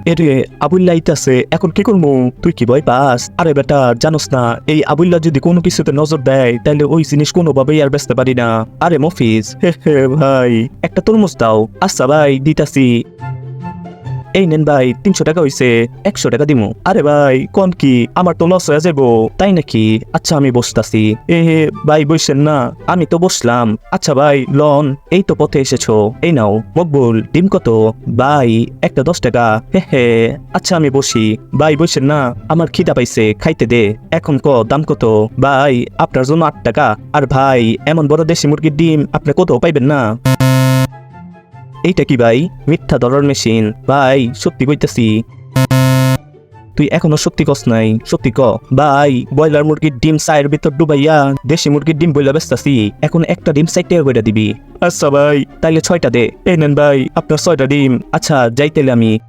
এরে আবুল্লা আইতাছে, এখন কি করবো? তুই কি ভয় পাস? আরে বেটা জানোস না, এই আবুল্লা যদি কোনো কিছুতে নজর দেয় তাহলে ওই জিনিস কোনোভাবেই আর বেচতে পারি না। আরে মফিজ, হে হে ভাই, একটা তরমুজ দাও। আচ্ছা ভাই দিতাছি। এই নেন ভাই, 300 টাকা হইছে, 100 টাকা দিমু। আরে ভাই কোন কি, আমার তো লস হয়ে যাবো। তাই নাকি? আচ্ছা আমি বসতাছি। ভাই বসেন না, আমি তো বসলাম। আচ্ছা ভাই লন, এই তো পথে এসেছো, এই নাও। মকবুল, ডিম কত? ভাই একটা 10 টাকা। হে আচ্ছা আমি বসি। ভাই বসেন না, আমার খিদা পাইছে, খাইতে দে। এখন দাম কত? ভাই আপনার জন্য 8 টাকা। আর ভাই এমন বড় দেশি মুরগির ডিম আপনি কোথাও পাইবেন না। এইটা কি ভাই? মিথ্যা ধরার মেশিন। ভাই সত্যি কইতাছি। তুই এখনো সত্যি কস নাই, সত্যি ক। ভাই ব্রয়লার মুরগির ডিম চায়ের ভিতর ডুবাইয়া দেশি মুরগির ডিম বইলা বেচতাছি, এখন একটা ডিম 60 টাকা করে দিবি। আচ্ছা ভাই তাইলে 6টা দে। এই নেন ভাই আপনার 6টা ডিম। আচ্ছা যাইতেলে আমি।